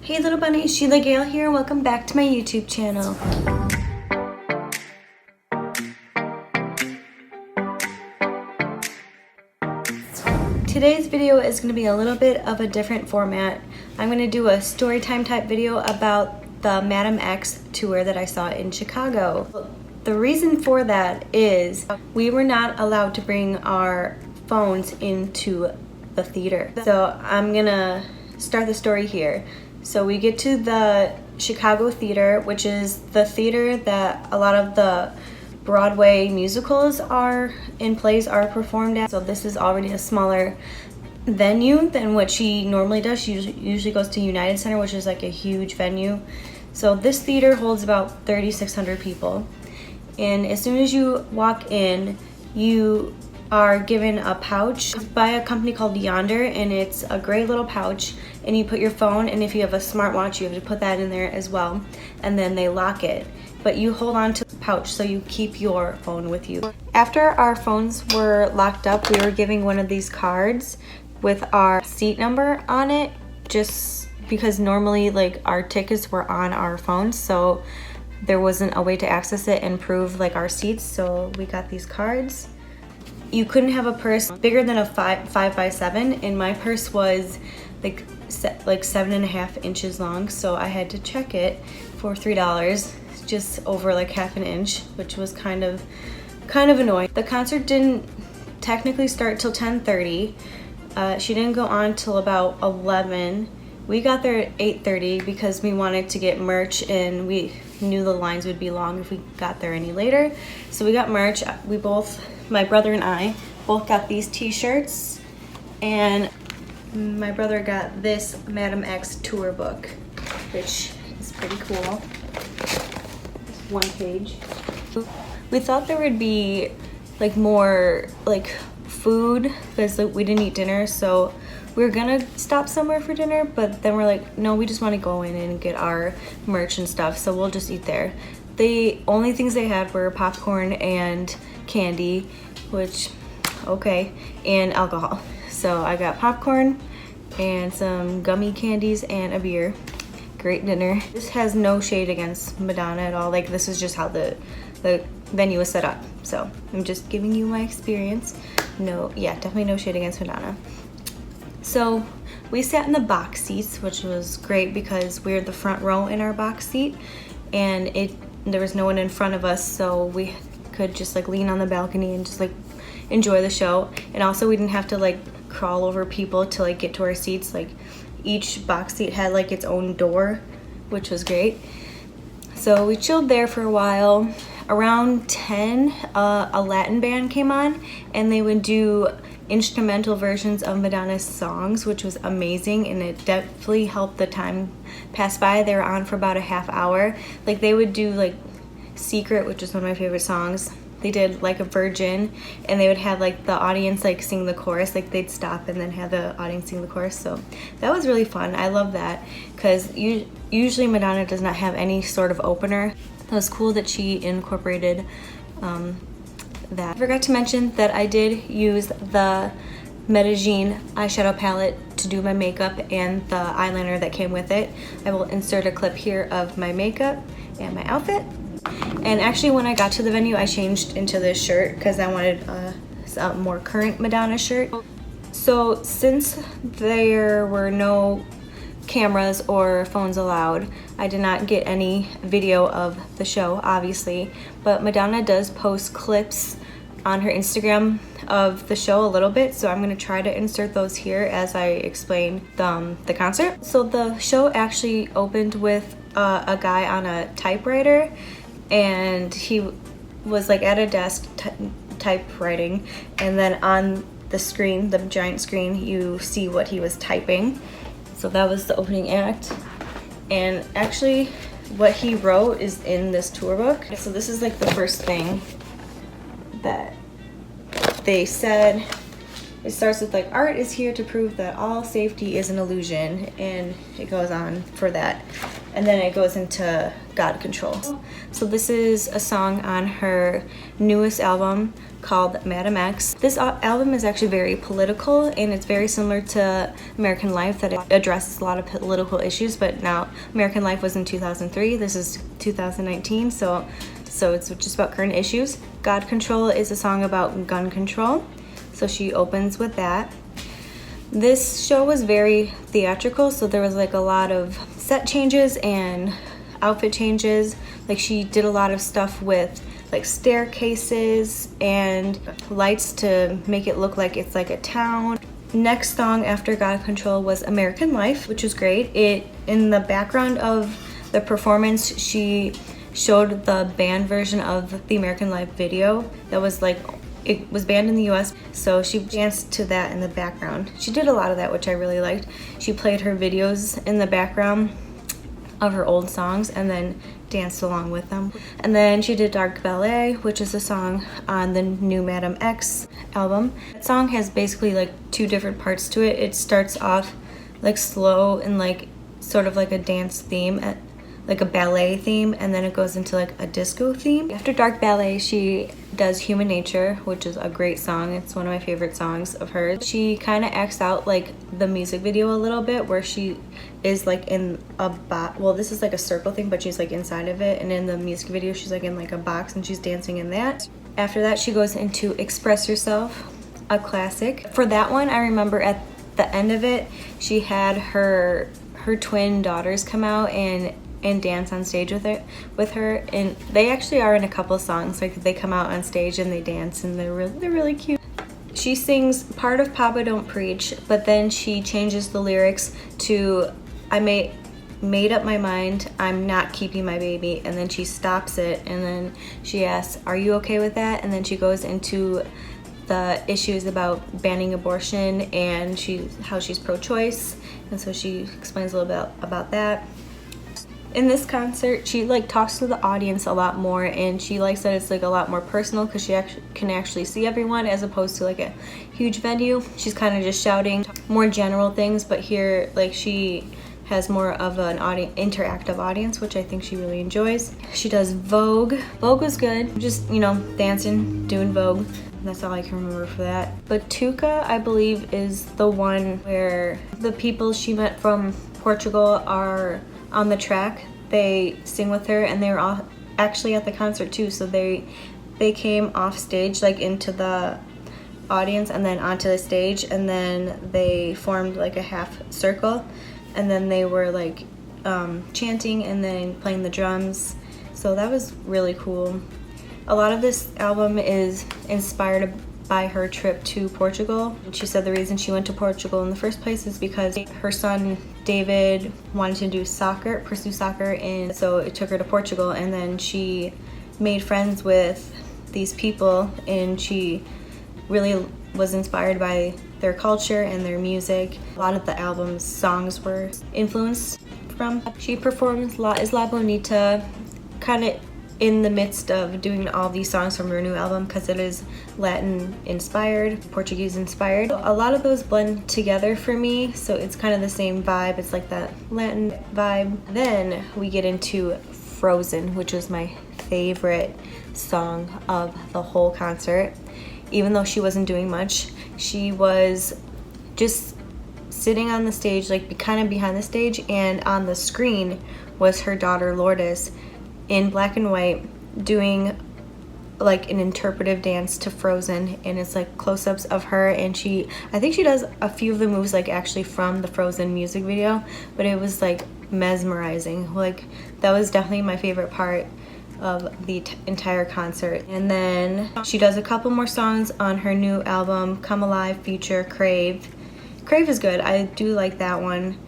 Hey little bunnies, Sheila Gale here. Welcome back to my YouTube channel. Today's video is going to be a little bit of a different format. I'm going to do a story time type video about the Madame X tour that I saw in Chicago. The reason for that is we were not allowed to bring our phones into the theater. So I'm going to start the story here. So we get to the Chicago theater, which is the theater that a lot of the Broadway musicals plays are performed at. So this is already a smaller venue than what she normally does. She usually goes to United Center, which is like a huge venue. So this theater holds about 3,600 people. And as soon as you walk in, you are given a pouch by a company called Yonder, and it's a great little pouch, and you put your phone, and if you have a smartwatch you have to put that in there as well, and then they lock it, but you hold on to the pouch so you keep your phone with you. After our phones were locked up, we were giving one of these cards with our seat number on it, just because normally like our tickets were on our phones, so there wasn't a way to access it and prove like our seats, so we got these cards. You couldn't have a purse bigger than a 5x7, and my purse was like 7.5 inches long, so I had to check it for $3, just over like half an inch, which was kind of annoying. The concert didn't technically start till 10:30. She didn't go on till about 11. We got there at 8:30 because we wanted to get merch, and we knew the lines would be long if we got there any later. So we got merch. My brother and I both got these t-shirts, and my brother got this Madame X tour book, which is pretty cool. It's one page. We thought there would be like more like food because we didn't eat dinner, so we were gonna stop somewhere for dinner, but then we're like, no, we just want to go in and get our merch and stuff, so we'll just eat there. The only things they had were popcorn and candy, which, okay, and alcohol. So I got popcorn and some gummy candies and a beer. Great dinner. This has no shade against Madonna at all. Like, this is just how the venue is set up. So I'm just giving you my experience. No, yeah, definitely no shade against Madonna. So we sat in the box seats, which was great because we're the front row in our box seat, and there was no one in front of us, so we could just like lean on the balcony and just like enjoy the show. And also we didn't have to like crawl over people to like get to our seats. Like each box seat had like its own door, which was great. So we chilled there for a while. Around 10, a Latin band came on, and they would do instrumental versions of Madonna's songs, which was amazing, and it definitely helped the time pass by. They were on for about a half hour. Like, they would do like Secret, which is one of my favorite songs. They did like a Virgin, and they would have like the audience like sing the chorus. Like, they'd stop and then have the audience sing the chorus. So that was really fun. I love that because usually Madonna does not have any sort of opener. It was cool that she incorporated that. I forgot to mention that I did use the Medellin eyeshadow palette to do my makeup and the eyeliner that came with it. I will insert a clip here of my makeup and my outfit. And actually, when I got to the venue, I changed into this shirt because I wanted a more current Madonna shirt. So since there were no cameras or phones allowed, I did not get any video of the show, obviously, but Madonna does post clips on her Instagram of the show a little bit, so I'm going to try to insert those here as I explain the concert. So the show actually opened with a guy on a typewriter, and he was like at a desk typewriting, and then on the screen, the giant screen, you see what he was typing. So that was the opening act, and actually what he wrote is in this tour book. So this is like the first thing that they said it starts with like, art is here to prove that all safety is an illusion, and it goes on for that. And then it goes into God Control. So this is a song on her newest album called Madame X. This album is actually very political, and it's very similar to American Life, that it addresses a lot of political issues, but now American Life was in 2003, this is 2019, so it's just about current issues. God Control is a song about gun control, so she opens with that. This show was very theatrical, so there was like a lot of set changes and outfit changes. Like she did a lot of stuff with like staircases and lights to make it look like it's like a town. Next song after God Control was American Life, which was great. In the background of the performance, she showed the band version of the American Life video that was like, it was banned in the US, so she danced to that in the background. She did a lot of that, which I really liked. She played her videos in the background of her old songs and then danced along with them. And then she did Dark Ballet, which is a song on the new Madame X album. That song has basically like two different parts to it. It starts off like slow and like sort of like a dance theme, like a ballet theme, and then it goes into like a disco theme. After Dark Ballet, she does Human Nature, which is a great song. It's one of my favorite songs of hers. She kind of acts out like the music video a little bit, where she is like in a box. Well, this is like a circle thing, but she's like inside of it, and in the music video she's like in like a box and she's dancing in that. After that, she goes into Express Yourself, a classic. For that one, I remember at the end of it, she had her twin daughters come out and dance on stage with her, and they actually are in a couple songs. Like they come out on stage and they dance, and they're really cute. She sings part of Papa Don't Preach, but then she changes the lyrics to I made up my mind, I'm not keeping my baby, and then she stops it, and then she asks, are you okay with that? And then she goes into the issues about banning abortion and how she's pro-choice, and so she explains a little bit about that. In this concert, she like talks to the audience a lot more, and she likes that it's like a lot more personal because she can actually see everyone as opposed to like a huge venue. She's kind of just shouting more general things, but here like she has more of an interactive audience, which I think she really enjoys. She does Vogue. Vogue was good, just, you know, dancing, doing Vogue. That's all I can remember for that. Batuca, I believe, is the one where the people she met from Portugal are on the track. They sing with her, and they were all actually at the concert too, so they came off stage like into the audience and then onto the stage, and then they formed like a half circle, and then they were like chanting and then playing the drums, so that was really cool. A lot of this album is inspired by her trip to Portugal. She said the reason she went to Portugal in the first place is because her son David wanted to pursue soccer, and so it took her to Portugal, and then she made friends with these people, and she really was inspired by their culture and their music. A lot of the album's songs were influenced from. She performs La Isla Bonita kind of in the midst of doing all these songs from her new album, because it is Latin inspired, Portuguese inspired. A lot of those blend together for me, so it's kind of the same vibe. It's like that Latin vibe. Then we get into Frozen, which was my favorite song of the whole concert. Even though she wasn't doing much, she was just sitting on the stage, like kind of behind the stage, and on the screen was her daughter Lourdes in black and white doing like an interpretive dance to Frozen, and it's like close-ups of her, and I think she does a few of the moves like actually from the Frozen music video, but it was like mesmerizing. Like that was definitely my favorite part of the entire concert. And then she does a couple more songs on her new album, Come Alive feature Crave. Crave is good, I do like that one.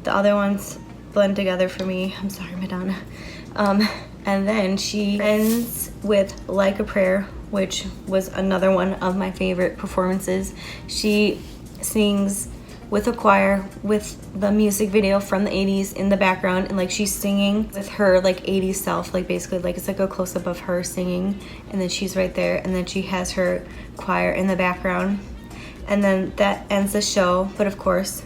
The other ones blend together for me. I'm sorry, Madonna. And then she ends with Like a Prayer, which was another one of my favorite performances. She sings with a choir with the music video from the 80s in the background, and like she's singing with her like 80s self, like basically like it's like a close-up of her singing, and then she's right there, and then she has her choir in the background. and then that ends the show. But of course,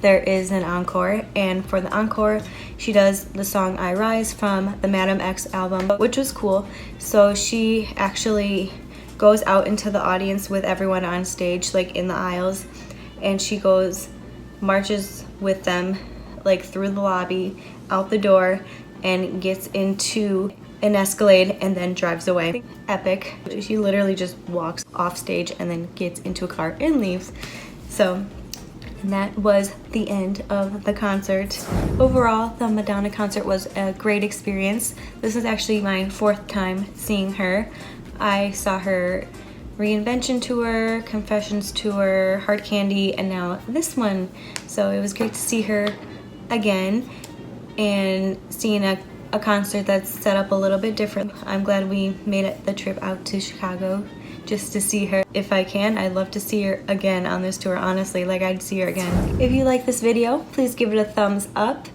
there is an encore, and for the encore, she does the song I Rise from the Madame X album, which was cool. So she actually goes out into the audience with everyone on stage, like in the aisles, and she marches with them like through the lobby, out the door, and gets into an Escalade and then drives away. Epic. She literally just walks off stage and then gets into a car and leaves. So that was the end of the concert. Overall, the Madonna concert was a great experience. This is actually my 4th time seeing her. I saw her Reinvention tour, Confessions tour, Hard Candy, and now this one. So it was great to see her again and seeing a concert that's set up a little bit different. I'm glad we made it the trip out to Chicago just to see her. If I can, I'd love to see her again on this tour, honestly. Like, I'd see her again. If you like this video, please give it a thumbs up.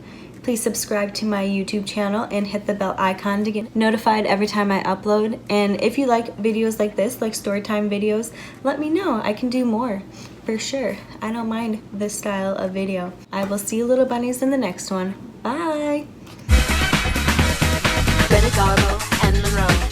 Please subscribe to my YouTube channel and hit the bell icon to get notified every time I upload. And if you like videos like this, like storytime videos, let me know. I can do more, for sure. I don't mind this style of video. I will see you little bunnies in the next one. Bye! Garbo and Monroe.